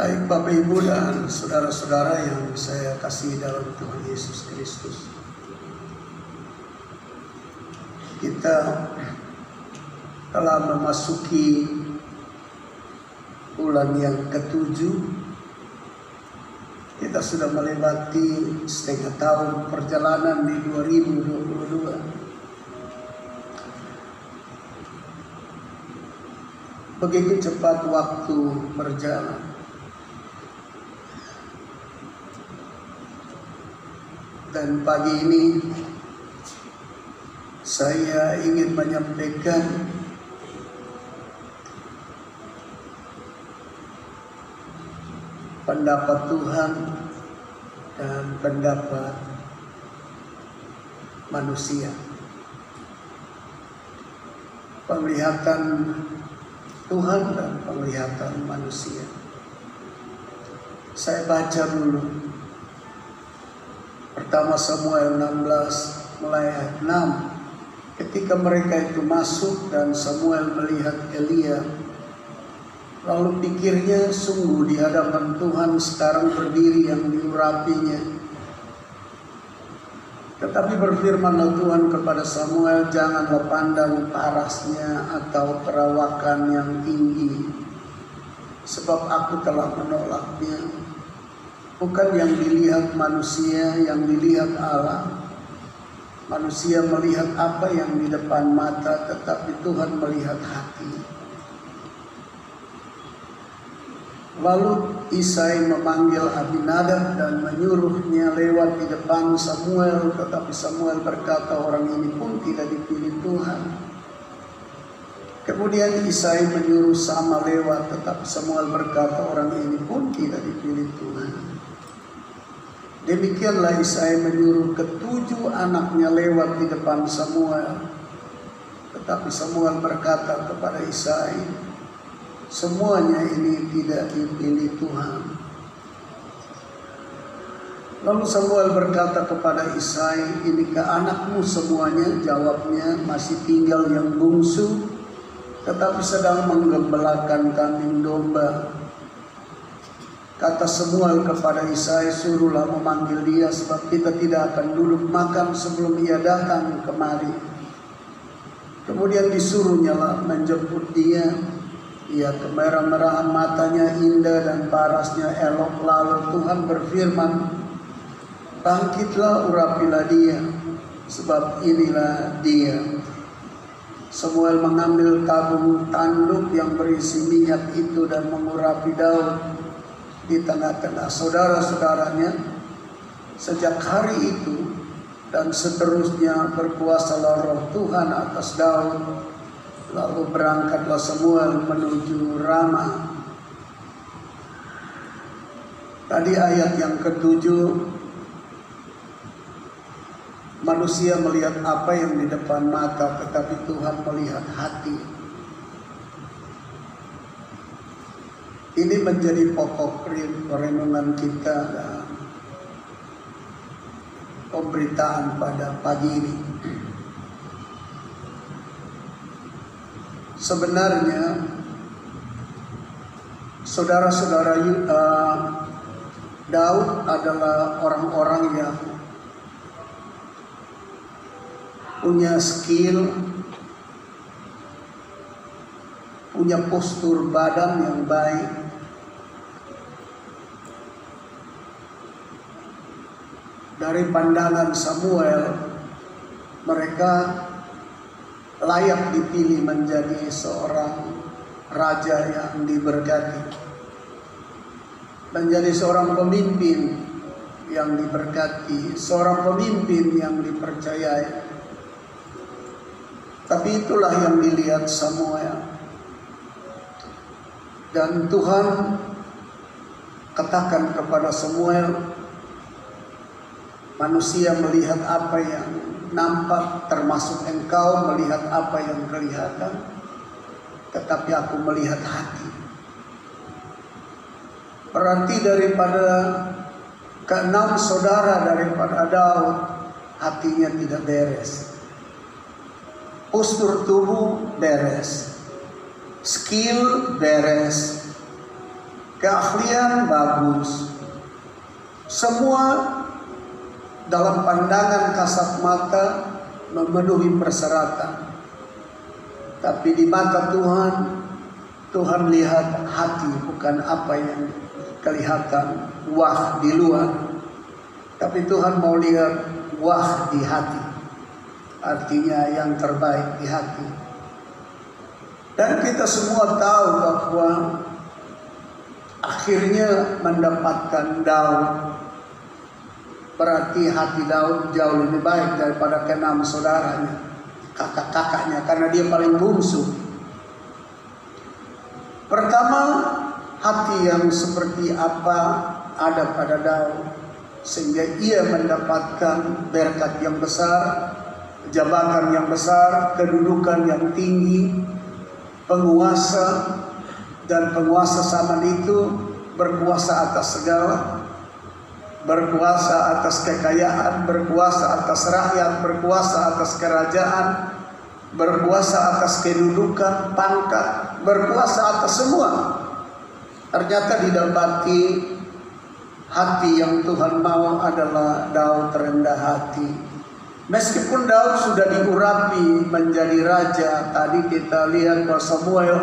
Baik Bapak Ibu dan saudara-saudara yang saya kasihi dalam Tuhan Yesus Kristus, kita telah memasuki bulan yang ke-7. Kita sudah melewati setengah tahun perjalanan di 2022. Begitu cepat waktu berjalan. Dan pagi ini saya ingin menyampaikan pendapat Tuhan dan pendapat manusia. Penglihatan Tuhan dan penglihatan manusia. Saya baca dulu. Pertama Samuel 16 mulai ayat 6. Ketika mereka itu masuk dan Samuel melihat Elia, lalu pikirnya, sungguh di hadapan Tuhan sekarang berdiri yang diurapinya. Tetapi berfirmanlah Tuhan kepada Samuel, janganlah pandang parasnya atau perawakan yang tinggi, sebab aku telah menolaknya. Bukan yang dilihat manusia, yang dilihat Allah. Manusia melihat apa yang di depan mata, tetapi Tuhan melihat hati. Lalu Isai memanggil Abinadab dan menyuruhnya lewat di depan Samuel, tetapi Samuel berkata, orang ini pun tidak dipilih Tuhan. Kemudian Isai menyuruh Sama lewat, tetapi Samuel berkata, orang ini pun tidak dipilih Tuhan. Demikianlah Isai menyuruh ke-7 anaknya lewat di depan Samuel. Tetapi Samuel berkata kepada Isai, semuanya ini tidak dipilih Tuhan. Lalu Samuel berkata kepada Isai, inikah anakmu semuanya? Jawabnya, masih tinggal yang bungsu, tetapi sedang menggembalakan kambing domba. Kata Samuel kepada Isai, suruhlah memanggil dia, sebab kita tidak akan duduk makan sebelum ia datang kemari. Kemudian disuruhnya lah menjemput dia. Ia kemerah-merahan, matanya indah dan parasnya elok. Lalu Tuhan berfirman, bangkitlah, urapilah dia, sebab inilah dia. Samuel mengambil tabung tanduk yang berisi minyak itu dan mengurapi Daud di tengah-tengah saudara-saudaranya. Sejak hari itu dan seterusnya berkuasalah roh Tuhan atas Daud. Lalu berangkatlah Samuel menuju Rama. Tadi ayat yang ke-7, manusia melihat apa yang di depan mata, tetapi Tuhan melihat hati. Ini menjadi pokok renungan kita dan pemberitaan pada pagi ini. Sebenarnya saudara-saudara, Daud adalah orang-orang yang punya skill, punya postur badan yang baik. Dari pandangan Samuel, mereka layak dipilih menjadi seorang raja yang diberkati, menjadi seorang pemimpin yang diberkati, seorang pemimpin yang dipercayai. Tapi itulah yang dilihat Samuel. Dan Tuhan katakan kepada Samuel, manusia melihat apa yang nampak, termasuk engkau melihat apa yang kelihatan, tetapi aku melihat hati. Berarti daripada ke-6 saudara daripada Daud, hatinya tidak beres. Postur tubuh beres, skill beres, keahlian bagus, semua dalam pandangan kasat mata memenuhi persyaratan. Tapi di mata Tuhan, Tuhan lihat hati, bukan apa yang kelihatan wah di luar. Tapi Tuhan mau lihat wah di hati, artinya yang terbaik di hati. Dan kita semua tahu bahwa akhirnya mendapatkan Daud. Berarti hati Daud jauh lebih baik daripada keenam saudaranya, kakak-kakaknya, karena dia paling bungsu. Pertama, hati yang seperti apa ada pada Daud, sehingga ia mendapatkan berkat yang besar, jabatan yang besar, kedudukan yang tinggi, penguasa, dan penguasa zaman itu berkuasa atas segala, berkuasa atas kekayaan, berkuasa atas rakyat, berkuasa atas kerajaan, berkuasa atas kedudukan, pangkat, berkuasa atas semua. Ternyata didapati hati yang Tuhan mau adalah Daud rendah hati. Meskipun Daud sudah diurapi menjadi raja, tadi kita lihat bahwa Samuel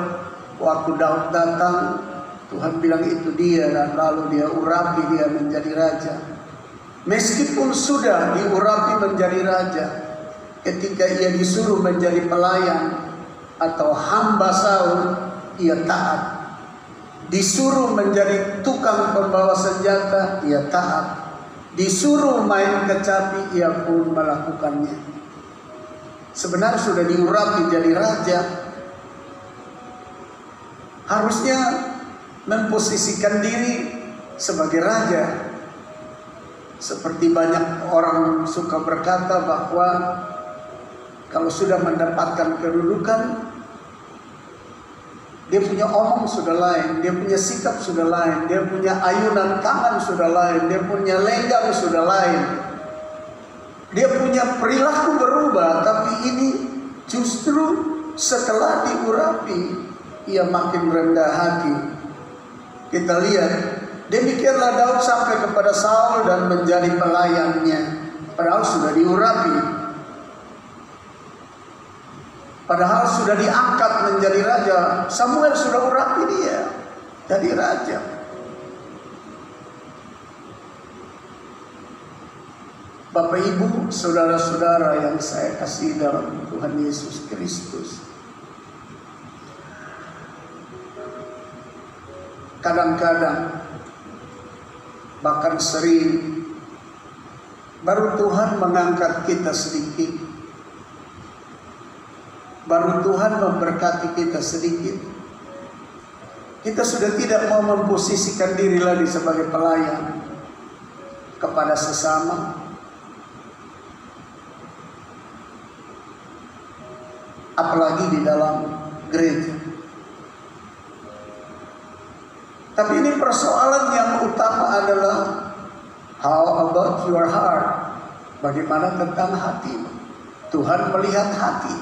waktu Daud datang, Tuhan bilang itu dia, dan lalu dia urapi dia menjadi raja. Meskipun sudah diurapi menjadi raja, ketika ia disuruh menjadi pelayan atau hamba Saul, ia taat. Disuruh menjadi tukang pembawa senjata, ia taat. Disuruh main kecapi, ia pun melakukannya. Sebenarnya sudah diurapi jadi raja, harusnya memposisikan diri sebagai raja. Seperti banyak orang suka berkata bahwa kalau sudah mendapatkan kedudukan, dia punya omong sudah lain, dia punya sikap sudah lain, dia punya ayunan tangan sudah lain, dia punya lenggang sudah lain, dia punya perilaku berubah. Tapi ini justru setelah diurapi, ia makin rendah hati. Kita lihat, demikianlah Daud sampai kepada Saul dan menjadi pelayannya, padahal sudah diurapi, padahal sudah diangkat menjadi raja. Samuel sudah urapi dia jadi raja. Bapak Ibu, saudara-saudara yang saya kasih dalam Tuhan Yesus Kristus, kadang-kadang, bahkan sering, baru Tuhan mengangkat kita sedikit, baru Tuhan memberkati kita sedikit, kita sudah tidak mau memposisikan diri lagi sebagai pelayan kepada sesama, apalagi di dalam gereja. Tapi ini persoalan yang utama adalah how about your heart? Bagaimana tentang hatimu? Tuhan melihat hati,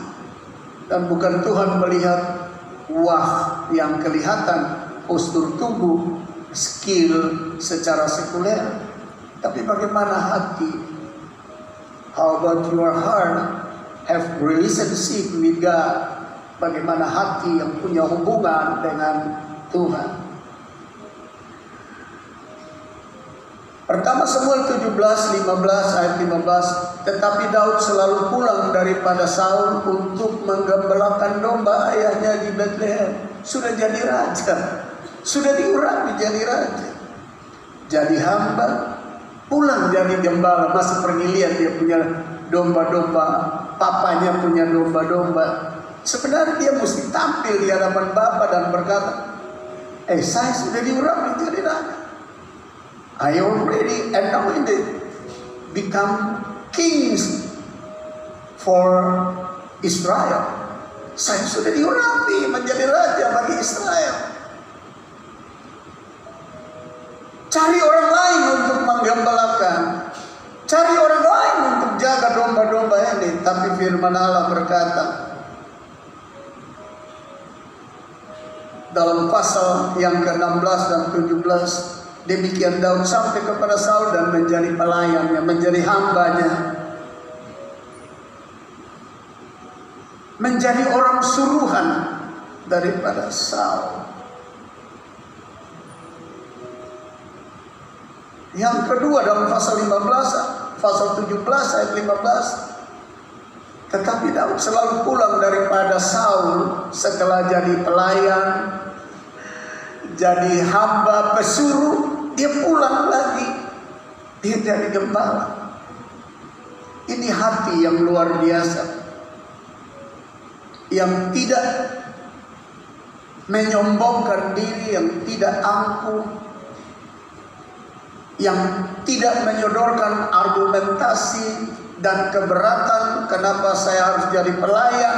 dan bukan Tuhan melihat wah yang kelihatan, postur tubuh, skill secara sekuler. Tapi bagaimana hati? How about your heart? Have relationship with God. Bagaimana hati yang punya hubungan dengan Tuhan? Pertama Samuel 17:15 ayat 15. Tetapi Daud selalu pulang daripada Saul untuk menggembalakan domba ayahnya di Bethlehem. Sudah jadi raja, sudah diurapi jadi raja, jadi hamba, pulang jadi gembala. Masa pergi lihat dia punya domba-domba, papanya punya domba-domba. Sebenarnya dia mesti tampil di hadapan Bapa dan berkata, saya sudah diurapi jadi raja, I already anointed, become kings for Israel. Saya sudah diurapi menjadi raja bagi Israel. Cari orang lain untuk menggembalakan, cari orang lain untuk jaga domba-domba ini. Tapi firman Allah berkata, dalam pasal yang ke-16 dan 17. Demikian Daud sampai kepada Saul dan menjadi pelayannya, menjadi hambanya, menjadi orang suruhan daripada Saul. Yang kedua dalam pasal 15, pasal 17 ayat 15. Tetapi Daud selalu pulang daripada Saul setelah jadi pelayan, jadi hamba pesuruh, dia pulang lagi, dia jadi gembala. Ini hati yang luar biasa, yang tidak menyombongkan diri, yang tidak angkuh, yang tidak menyodorkan argumentasi dan keberatan kenapa saya harus jadi pelayan,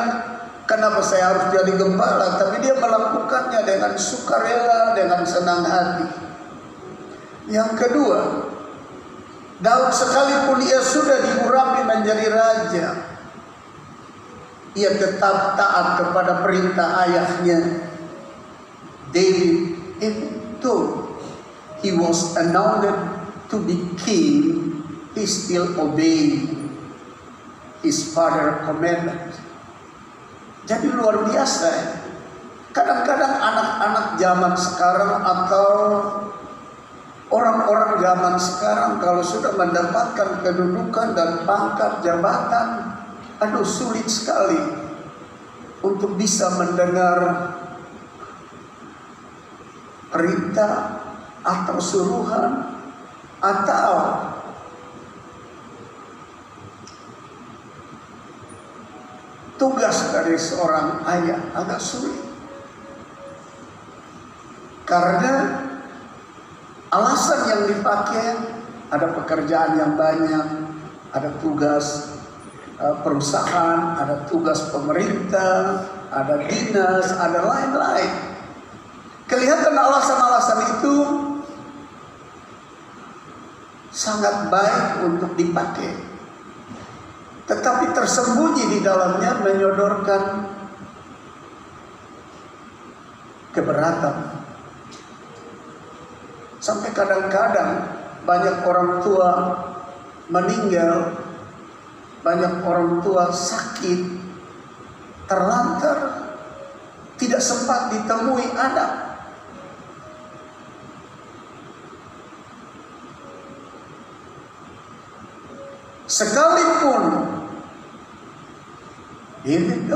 kenapa saya harus jadi gembala, tapi dia melakukannya dengan sukarela, dengan senang hati. Yang kedua, Daud sekalipun ia sudah diurapi menjadi raja, ia tetap taat kepada perintah ayahnya David. Itu he was anointed to be king, he still obeyed his father commandment. Jadi luar biasa. Kadang-kadang anak-anak zaman sekarang atau orang-orang zaman sekarang kalau sudah mendapatkan kedudukan dan pangkat jabatan, sulit sekali untuk bisa mendengar perintah atau suruhan atau tugas dari seorang ayah, agak sulit. Karena alasan yang dipakai, ada pekerjaan yang banyak, ada tugas perusahaan, ada tugas pemerintah, ada dinas, ada lain-lain. Kelihatan alasan-alasan itu sangat baik untuk dipakai, tetapi tersembunyi di dalamnya menyodorkan keberatan. Sampai kadang-kadang banyak orang tua meninggal, banyak orang tua sakit, terlantar, tidak sempat ditemui anak. Sekalipun David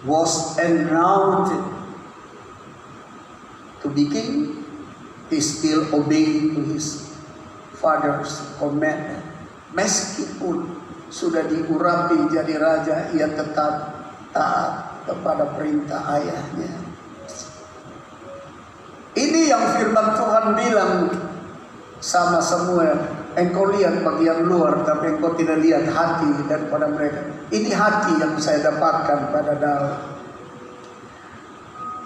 was anointed to be king, he still obeyed to his father's commandment. Meskipun sudah diurapi jadi raja, ia tetap taat kepada perintah ayahnya. Ini yang firman Tuhan bilang sama Samuel, engkau lihat bagian luar, tapi engkau tidak lihat hati daripada mereka. Ini hati yang saya dapatkan pada Daud.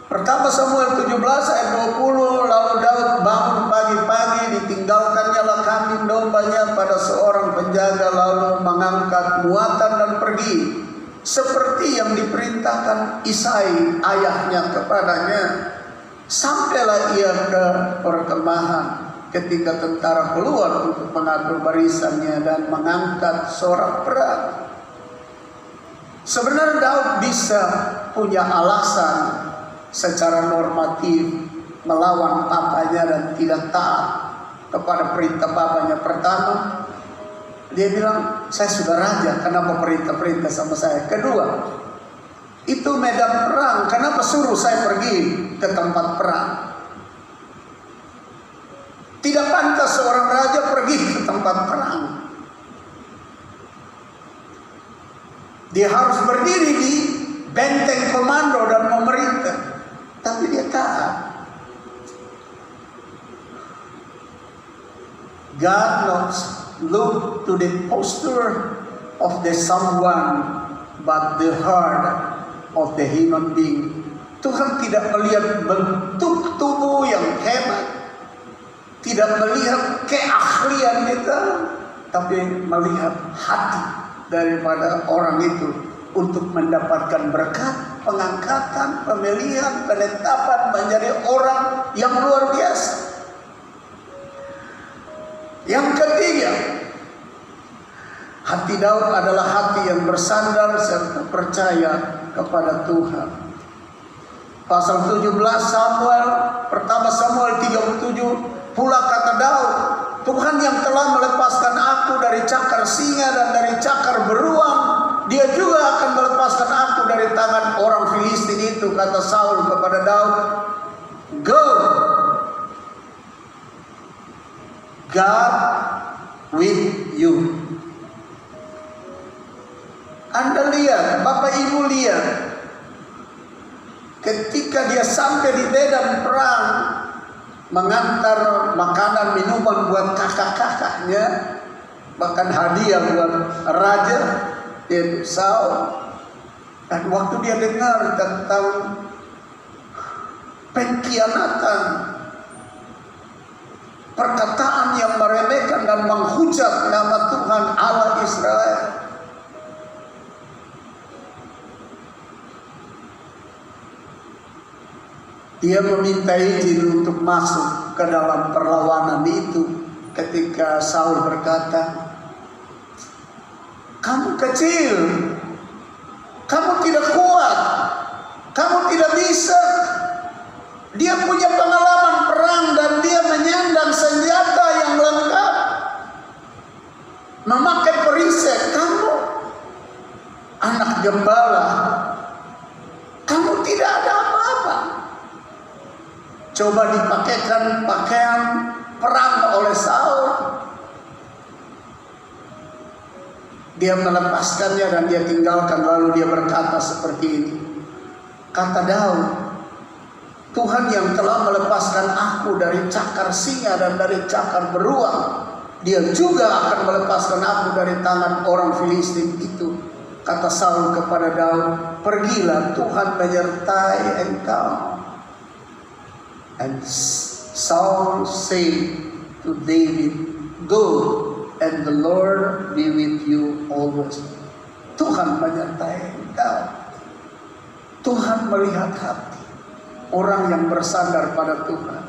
Pertama Samuel 17 ayat 20, lalu Daud bangun pagi-pagi, ditinggalkannya lah kambing dombanya pada seorang penjaga, lalu mengangkat muatan dan pergi, seperti yang diperintahkan Isai ayahnya kepadanya. Sampailah ia ke perkemahan ketika tentara keluar untuk mengatur barisannya dan mengangkat sorak perang. Sebenarnya Daud bisa punya alasan secara normatif melawan papanya dan tidak taat kepada perintah papanya. Pertama, dia bilang, saya sudah raja, kenapa perintah-perintah sama saya? Kedua, itu medan perang, kenapa suruh saya pergi ke tempat perang? Tidak pantas seorang raja pergi ke tempat perang. Dia harus berdiri di benteng komando dan memerintah. Tapi dia taat. God not look to the posture of the someone, but the heart of the human being. Tuhan tidak melihat bentuk tubuh yang hebat, tidak melihat keahlian kita, tapi melihat hati daripada orang itu untuk mendapatkan berkat pengangkatan, pemilihan, penetapan menjadi orang yang luar biasa. Yang ketiga, hati Daud adalah hati yang bersandar serta percaya kepada Tuhan. Pasal 17 pertama Samuel 37, pula kata Daud, Tuhan yang telah melepaskan aku dari cakar singa dan dari cakar beruang, Dia juga akan melepaskan aku dari tangan orang Filistin itu. Kata Saul kepada Daud, go, God with you. Anda lihat, Bapak Ibu lihat, ketika dia sampai di medan perang, mengantar makanan minuman buat kakak-kakaknya, bahkan hadiah buat raja, yaitu Saul. Dan waktu dia dengar tentang pengkhianatan, perkataan yang meremehkan dan menghujat nama Tuhan Allah Israel, dia meminta izin untuk masuk ke dalam perlawanan itu. Ketika Saul berkata, kamu kecil, kamu tidak kuat, kamu tidak bisa. Dia punya pengalaman perang dan dia menyandang senjata yang lengkap, memakai perisai. Kamu anak gembala, kamu tidak ada apa-apa. Coba dipakaikan pakaian perang oleh Saul, dia melepaskannya dan dia tinggalkan. Lalu dia berkata seperti ini, kata Daud, Tuhan yang telah melepaskan aku dari cakar singa dan dari cakar beruang, Dia juga akan melepaskan aku dari tangan orang Filistin itu. Kata Saul kepada Daud, pergilah, Tuhan menyertai engkau. And Saul said to David, go, and the Lord be with you always. Tuhan menyertai engkau. Tuhan melihat hati orang yang bersandar pada Tuhan,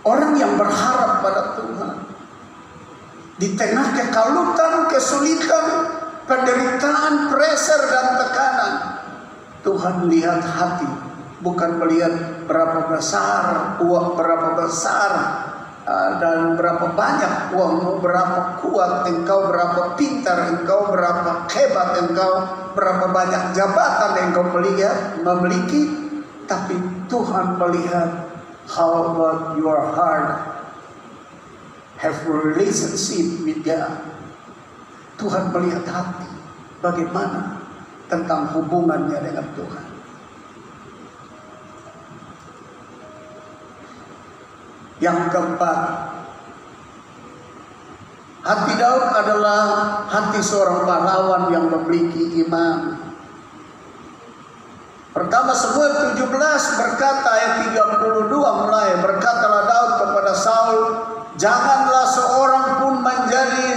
orang yang berharap pada Tuhan. Di tengah kekalutan, kesulitan, penderitaan, pressure dan tekanan, Tuhan melihat hati, bukan melihat berapa besar uang, berapa besar dan berapa banyak uangmu, berapa kuat engkau, berapa pintar engkau, berapa hebat engkau, berapa banyak jabatan yang engkau memiliki. Tapi Tuhan melihat, how about your heart, have a relationship with God. Tuhan melihat hati, bagaimana tentang hubungannya dengan Tuhan. Yang keempat, hati Daud adalah hati seorang pahlawan yang memiliki iman. Pertama Samuel 17 berkata, ayat 32 mulai, berkatalah Daud kepada Saul, janganlah seorang pun menjadi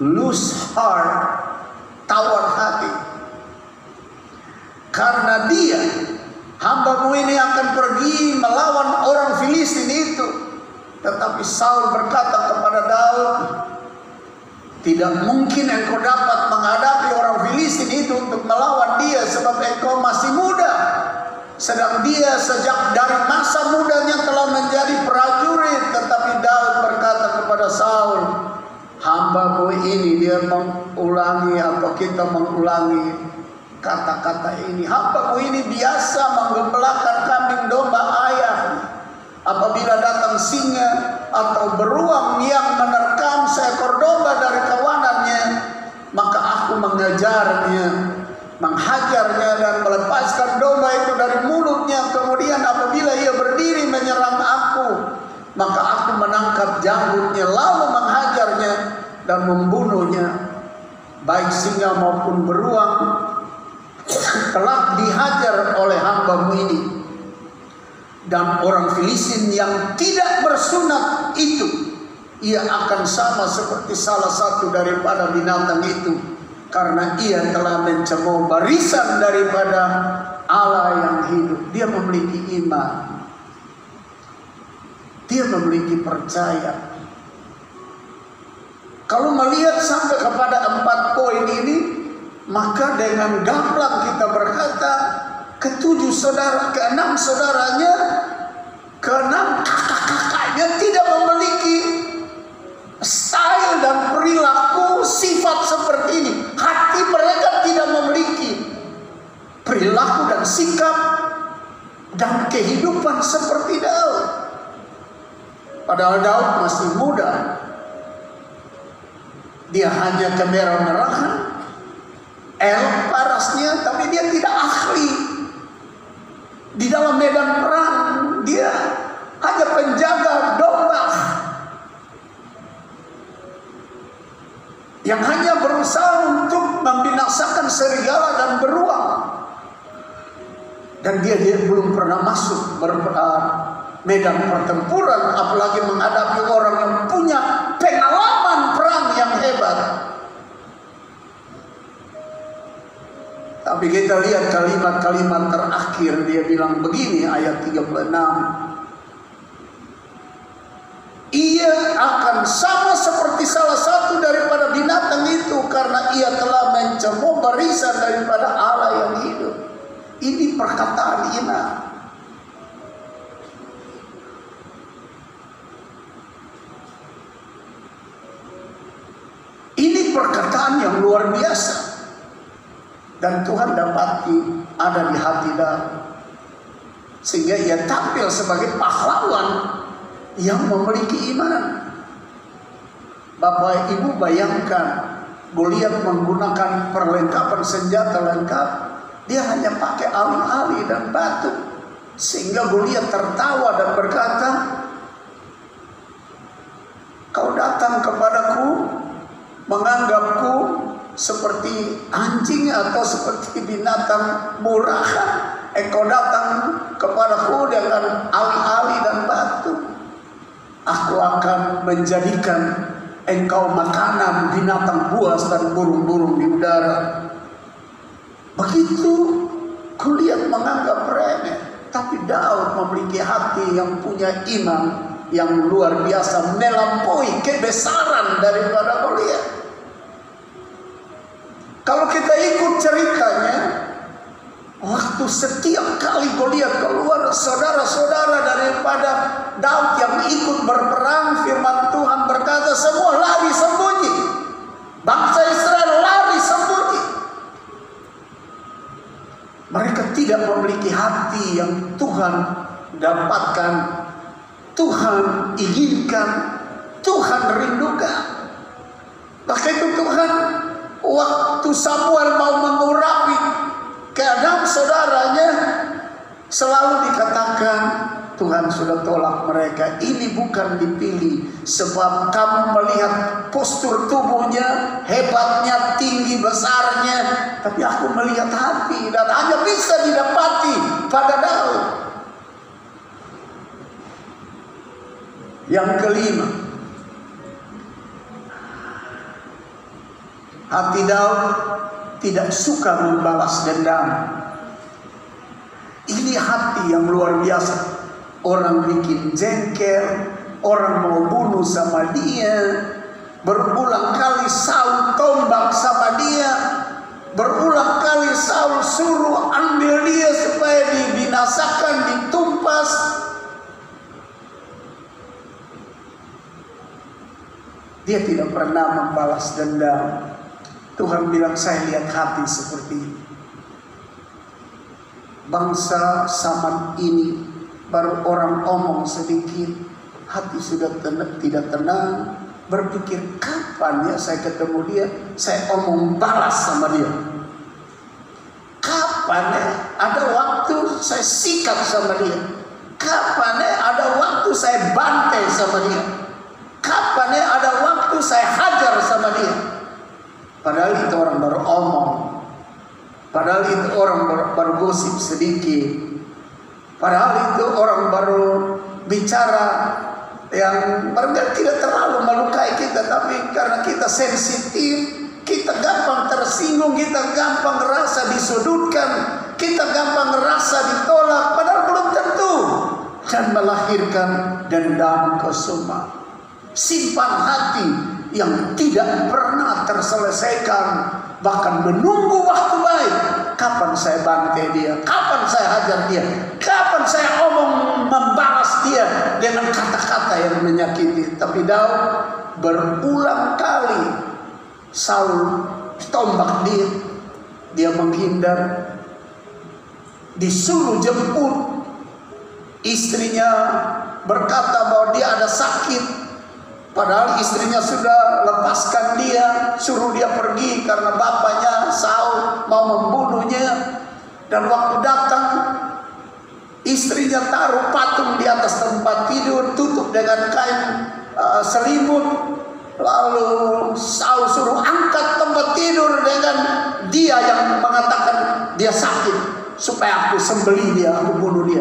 loose heart, tawar hati, karena dia, hambamu ini akan pergi melawan orang Filistin itu. Tetapi Saul berkata kepada Daud, tidak mungkin engkau dapat menghadapi orang Filistin itu untuk melawan dia, sebab engkau masih muda, sedang dia sejak dari masa mudanya telah menjadi prajurit. Tetapi Daud berkata kepada Saul, hambamu ini, dia mengulangi atau kita mengulangi kata-kata ini, hambamu ini biasa menggembalakan kambing domba ayahnya. Apabila datang singa atau beruang yang menerkam seekor domba dari kawanannya, maka aku mengejarnya, menghajarnya dan melepaskan domba itu dari mulutnya. Kemudian apabila ia berdiri menyerang aku, maka aku menangkap janggutnya lalu menghajarnya dan membunuhnya. Baik singa maupun beruang telah dihajar oleh hambamu ini, dan orang Filistin yang tidak bersunat itu, ia akan sama seperti salah satu daripada binatang itu, karena ia telah mencemooh barisan daripada Allah yang hidup. Dia memiliki iman, dia memiliki percaya. Kalau melihat sampai kepada 4 poin ini, maka dengan gamblang kita berkata, ke-7 saudara, ke-6 saudaranya, ke-6 kakak-kakaknya tidak memiliki style dan perilaku sifat seperti ini. Hati mereka tidak memiliki perilaku dan sikap dan kehidupan seperti Daud. Padahal Daud masih muda. Dia hanya kemerah-merahan, parasnya, tapi dia tidak ahli di dalam medan perang. Dia hanya penjaga domba yang hanya berusaha untuk membinasakan serigala dan beruang. Dan dia belum pernah masuk medan pertempuran, apalagi menghadapi orang yang punya pengalaman perang yang hebat. Tapi kita lihat kalimat-kalimat terakhir, dia bilang begini, ayat 36. Ia akan sama seperti salah satu daripada binatang itu, karena ia telah mencemooh barisan daripada Allah yang hidup. Ini perkataan iman. Ini perkataan yang luar biasa, dan Tuhan dapati ada di hati Daud, sehingga ia tampil sebagai pahlawan yang memiliki iman. Bapak Ibu bayangkan, Goliat menggunakan perlengkapan senjata lengkap, dia hanya pakai ali-ali dan batu, sehingga Goliat tertawa dan berkata, kau datang kepadaku menganggapku seperti anjing atau seperti binatang murahan. Engkau datang kepadaku dengan ali-ali dan batu. Aku akan menjadikan engkau makanan binatang buas dan burung-burung di udara. Begitu Goliat menganggap remeh, tapi Daud memiliki hati yang punya iman yang luar biasa, melampaui kebesaran daripada Goliat. Kalau kita ikut ceritanya, waktu setiap kali Goliat keluar, saudara-saudara daripada Daud yang ikut berperang, firman Tuhan berkata semua lari sembunyi. Bangsa Israel lari sembunyi. Mereka tidak memiliki hati yang Tuhan dapatkan, Tuhan inginkan, Tuhan rindukan. Maka itu Tuhan, waktu Samuel mau mengurapi ke-6 saudaranya, selalu dikatakan Tuhan sudah tolak mereka. Ini bukan dipilih, sebab kamu melihat postur tubuhnya, hebatnya, tinggi besarnya, tapi aku melihat hati, dan hanya bisa didapati pada Daud. Yang kelima, hati Daud tidak suka membalas dendam. Ini hati yang luar biasa. Orang bikin jengkel, orang mau bunuh sama dia, berulang kali Saul tombak sama dia, berulang kali Saul suruh ambil dia supaya dibinasakan, ditumpas. Dia tidak pernah membalas dendam. Tuhan bilang, saya lihat hati seperti ini. Bangsa zaman ini baru orang omong sedikit, hati sudah tidak tenang, berpikir kapan ya saya ketemu dia, saya omong balas sama dia. Kapan ya ada waktu saya sikat sama dia. Kapan ya ada waktu saya bantai sama dia. Kapan ya ada waktu saya hajar sama dia. Padahal itu orang baru omong. Padahal itu orang baru gosip sedikit. Padahal itu orang baru bicara yang barangkali tidak terlalu melukai kita, tapi karena kita sensitif, kita Kita gampang tersinggung, kita gampang ngerasa disudutkan, kita gampang ngerasa ditolak, padahal belum tentu. Dan melahirkan dendam kesumat. Simpan hati yang tidak pernah terselesaikan, bahkan menunggu waktu baik. Kapan saya bantai dia? Kapan saya hajar dia? Kapan saya omong membalas dia dengan kata-kata yang menyakiti? Tapi Daud berulang kali Saul tombak dia menghindar, disuruh jemput. Istrinya berkata bahwa dia ada sakit, padahal istrinya sudah lepaskan dia, suruh dia pergi karena bapaknya Saul mau membunuhnya. Dan waktu datang, istrinya taruh patung di atas tempat tidur, tutup dengan kain selimut. Lalu Saul suruh angkat tempat tidur dengan dia yang mengatakan dia sakit, supaya aku sembelih dia, aku bunuh dia.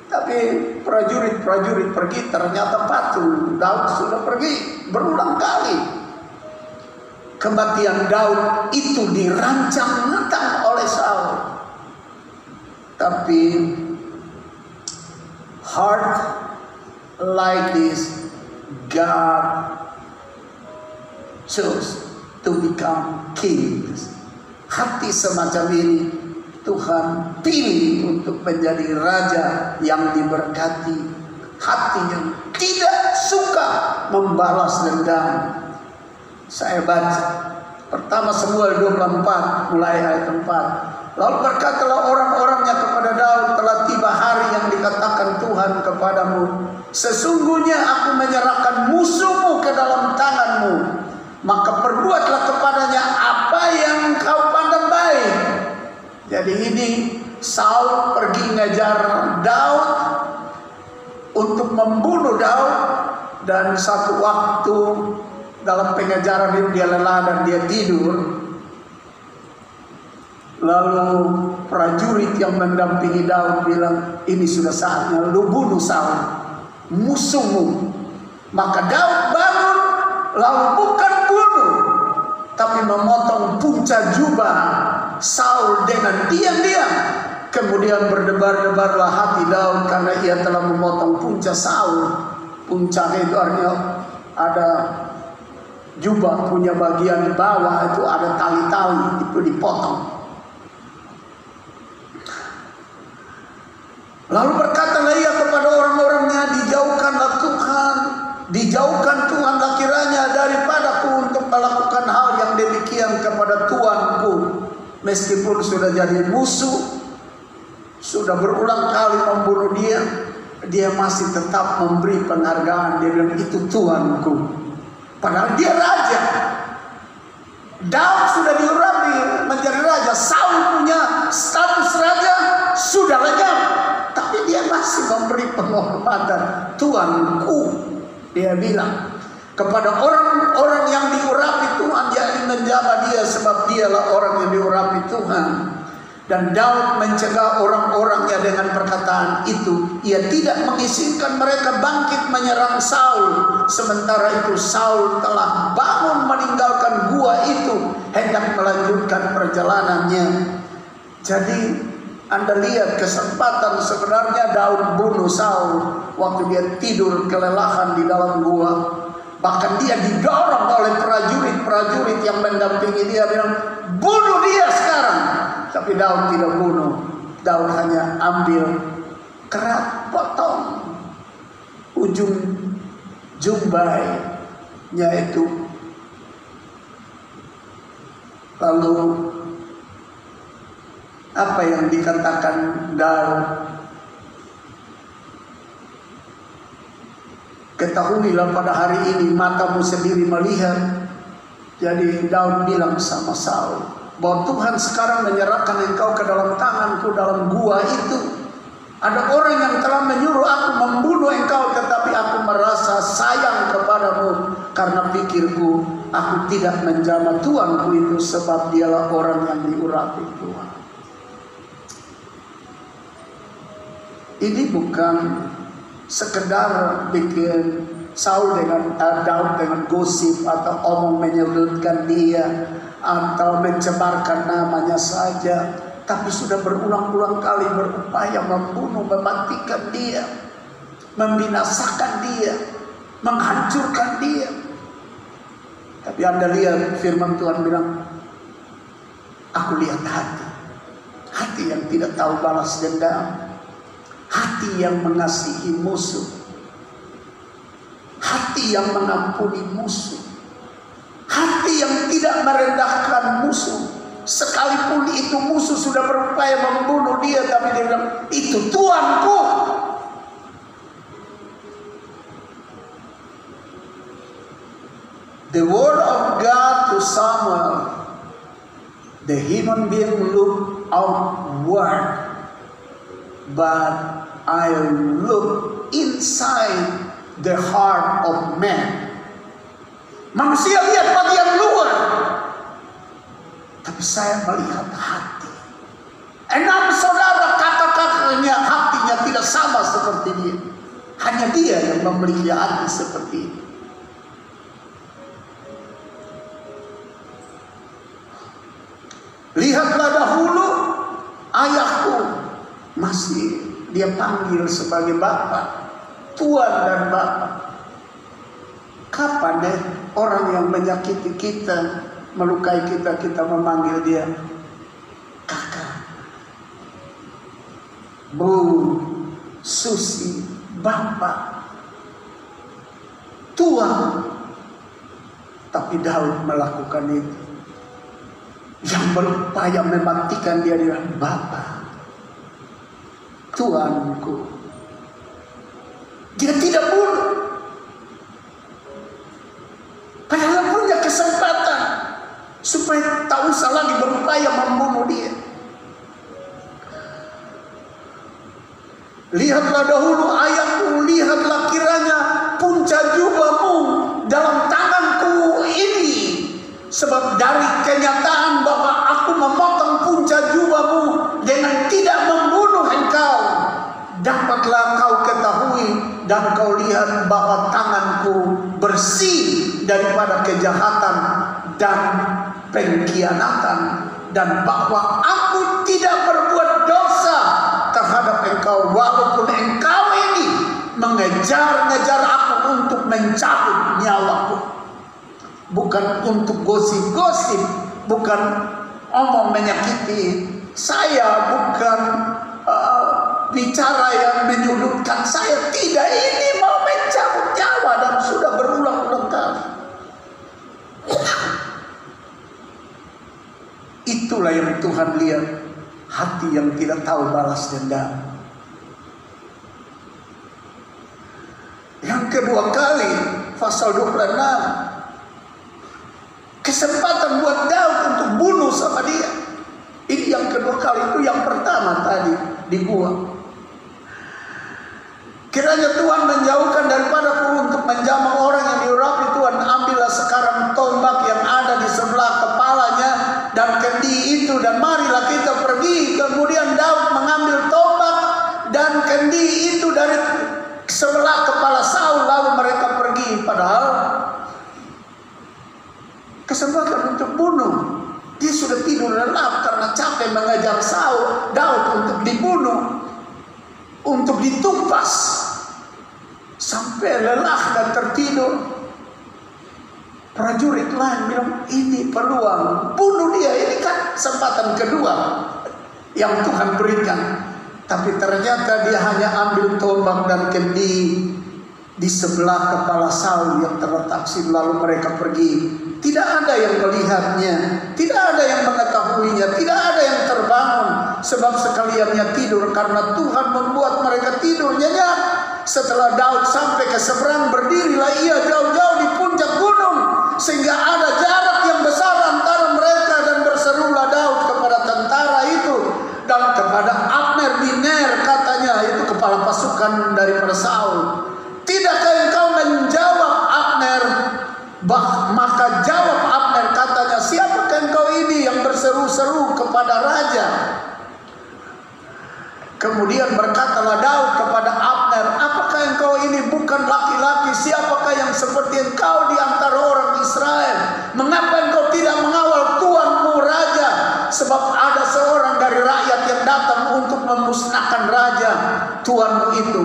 Tapi prajurit-prajurit pergi, ternyata patung Daud sudah pergi berulang kali. Kematian Daud itu dirancang matang oleh Saul. Tapi heart like this, God chose to become king. Hati semacam ini Tuhan pilih untuk menjadi raja yang diberkati. Hati yang tidak suka membalas dendam. Saya baca pertama Samuel 24 mulai ayat 4. Lalu berkatalah orang-orangnya kepada Daud, telah tiba hari yang dikatakan Tuhan kepadamu, sesungguhnya aku menyerahkan musuhmu ke dalam tanganmu, maka perbuatlah kepadanya apa yang kau pandang baik. Jadi ini Saul pergi ngejar Daud untuk membunuh Daud, dan satu waktu dalam pengejaran itu dia lelah dan dia tidur. Lalu prajurit yang mendampingi Daud bilang, ini sudah saatnya lu bunuh Saul, musuhmu. Maka Daud bangun, lalu bukan bunuh, tapi memotong punca jubah Saul dengan diam-diam. Kemudian berdebar-debarlah hati Daud karena ia telah memotong punca Saul. Punca itu artinya ada jubah punya bagian bawah itu ada tali-tali, itu dipotong. Lalu berkatalah ia kepada orang-orangnya, dijauhkan Tuhanlah kiranya daripadaku untuk melakukan hal yang demikian kepada Tuanku. Meskipun sudah jadi musuh, sudah berulang kali membunuh dia, dia masih tetap memberi penghargaan. Dia bilang itu Tuanku, padahal dia raja. Daud sudah diurapi menjadi raja, Saul punya status raja, sudah lenyap, tapi dia masih memberi penghormatan. Tuanku, dia bilang kepada orang-orang yang diurapi Tuhan, yakni menjaga dia sebab dialah orang yang diurapi Tuhan. Dan Daud mencegah orang-orangnya dengan perkataan itu. Ia tidak mengizinkan mereka bangkit menyerang Saul. Sementara itu Saul telah bangun meninggalkan gua itu, hendak melanjutkan perjalanannya. Jadi Anda lihat kesempatan sebenarnya Daud bunuh Saul waktu dia tidur kelelahan di dalam gua. Bahkan dia didorong oleh prajurit-prajurit yang mendampingi dia, bilang bunuh dia sekarang. Tapi Daud tidak bunuh. Daud hanya ambil kerat, potong ujung jubahnya itu. Lalu apa yang dikatakan Daud? Ketahuilah pada hari ini matamu sendiri melihat. Jadi Daud bilang sama Saul bahwa Tuhan sekarang menyerahkan engkau ke dalam tanganku dalam gua itu. Ada orang yang telah menyuruh aku membunuh engkau, tetapi aku merasa sayang kepadamu karena pikirku aku tidak menjamah Tuanku itu, sebab dialah orang yang diurapi Tuhan. Ini bukan sekedar bikin Daud dengan gosip atau omong menyudutkan dia atau mencemarkan namanya saja, tapi sudah berulang-ulang kali berupaya membunuh, mematikan dia, membinasakan dia, menghancurkan dia. Tapi Anda lihat firman Tuhan bilang, aku lihat hati yang tidak tahu balas dendam, hati yang mengasihi musuh, hati yang mengampuni musuh, hati yang tidak merendahkan musuh. Sekalipun itu musuh sudah berupaya membunuh dia, tapi dia bilang, itu Tuanku. The word of God to Samuel, the human being look outward, but I look inside the heart of man. Manusia lihat bagian luar, tapi saya melihat hati. 6 saudara kakak-kakaknya hatinya tidak sama seperti dia. Hanya dia yang memiliki hati seperti ini. Lihatlah dahulu ayahku, masih dia panggil sebagai Bapak, Tuan dan Bapak. Kapan deh orang yang menyakiti kita, melukai kita, kita memanggil dia Kakak, Bu, Susi, Bapak, Tuan. Tapi Daud melakukan itu. Yang berupaya mematikan dia dengan Bapak, Tuanku. Dia tidak bunuh, padahal punya kesempatan supaya tak usah lagi berupaya membunuh dia. Lihatlah dahulu ayahku, lihatlah kiranya punca jubahmu dalam tanganku ini. Sebab dari kenyataan bahwa aku memotong punca jubahmu dengan tidak membunuh engkau, dapatlah kau ketahui dan kau lihat bahwa tanganku bersih daripada kejahatan dan pengkhianatan, dan bahwa aku tidak berbuat dosa terhadap engkau, walaupun engkau ini mengejar-ngejar aku untuk mencabut nyawaku. Bukan untuk gosip-gosip, bukan omong menyakiti saya, bukan bicara yang menyudutkan saya. Tidak, ini mau mencabut nyawa dan sudah berulang-ulang kali. Itulah yang Tuhan lihat, hati yang tidak tahu balas dendam. Yang kedua kali, pasal 26, kesempatan buat Daud untuk bunuh sama dia. Ini yang kedua kali. Itu yang pertama tadi di gua. Kiranya Tuhan menjauhkan daripadaku untuk menjamah orang yang diurapi Tuhan. Ambillah sekarang tombak yang ada di sebelah kepalanya dan kendi itu, dan marilah kita pergi. Kemudian Daud mengambil tombak dan kendi itu dari sebelah kepala Saul, lalu mereka pergi. Padahal kesempatan untuk bunuh, dia sudah tidur lelap karena capek mengejar Daud untuk dibunuh, untuk ditumpas, sampai lelah dan tertidur. Prajurit lain bilang, ini peluang, bunuh dia. Ini kan kesempatan kedua yang Tuhan berikan. Tapi ternyata dia hanya ambil tombak dan kendi di sebelah kepala Saul yang terletak situ, lalu mereka pergi. Tidak ada yang melihatnya, tidak ada yang mengetahuinya, tidak ada yang terbangun, sebab sekaliannya tidur karena Tuhan membuat mereka tidur nyenyak. Setelah Daud sampai ke seberang, berdirilah ia jauh-jauh di puncak gunung, sehingga ada jarak yang besar antara mereka, dan berserulah Daud kepada tentara itu dan kepada Abner bin Ner, katanya, itu kepala pasukan daripada Saul, tidakkah engkau menjawab Abner? Maka jawab Abner, katanya, siapakah engkau ini yang berseru-seru kepada raja? Kemudian berkatalah Daud kepada Abner, pamer, apakah engkau ini bukan laki-laki? Siapakah yang seperti engkau di antara orang Israel? Mengapa engkau tidak mengawal tuanmu raja? Sebab ada seorang dari rakyat yang datang untuk memusnahkan raja tuanmu itu.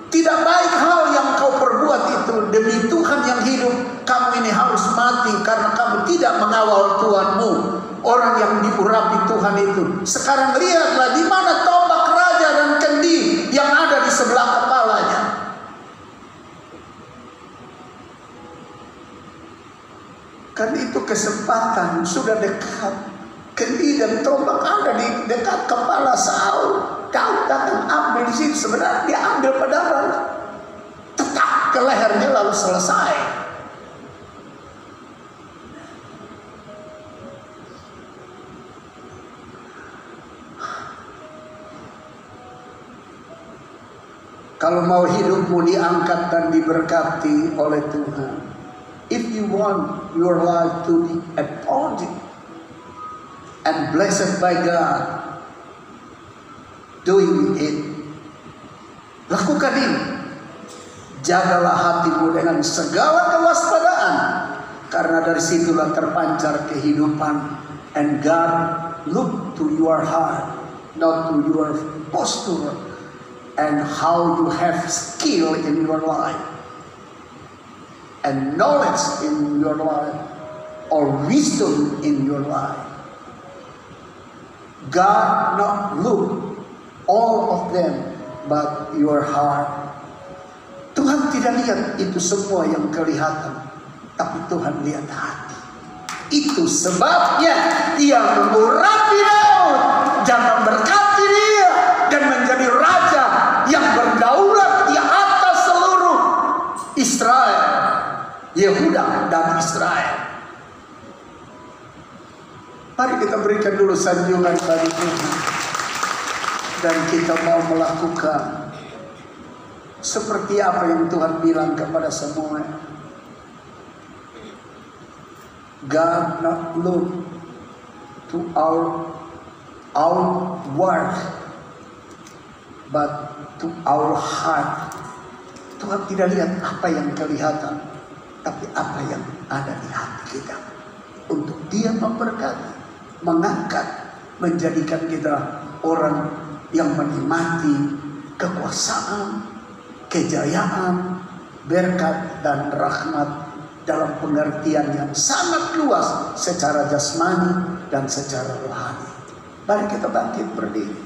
Tidak baik hal yang kau perbuat itu. Demi Tuhan yang hidup, kamu ini harus mati karena kamu tidak mengawal tuanmu, orang yang diurapi Tuhan itu. Sekarang lihatlah di mana tombak raja dan kendi yang ada di sebelah kepalanya. Kan itu kesempatan sudah dekat. Kendi dan tombak ada di dekat kepala Saul. Daud datang ambil di situ, sebenarnya dia ambil pedang, tetap ke lehernya lalu selesai. Kalau mau hidupmu diangkat dan diberkati oleh Tuhan, if you want your life to be appointed and blessed by God, doing it, lakukan ini. Jagalah hatimu dengan segala kewaspadaan, karena dari situlah terpancar kehidupan. And God look to your heart, not to your posture and how you have skill in your life and knowledge in your life or wisdom in your life. God not look all of them, but your heart. Tuhan tidak lihat itu semua yang kelihatan, tapi Tuhan lihat hati. Itu sebabnya Ia mengurapi Daud dan memberkati dia dan menjadi raja yang berdaulat di atas seluruh Israel, Yehuda dan Israel. Mari kita berikan dulu sanjungan bagi Tuhan. Dan kita mau melakukan seperti apa yang Tuhan bilang kepada semua. God not look to our outward, but to our heart. Tuhan tidak lihat apa yang kelihatan, tapi apa yang ada di hati kita. Untuk Dia memberkati, mengangkat, menjadikan kita orang yang menikmati kekuasaan, kejayaan, berkat dan rahmat dalam pengertian yang sangat luas secara jasmani dan secara rohani. Mari kita bangkit berdiri.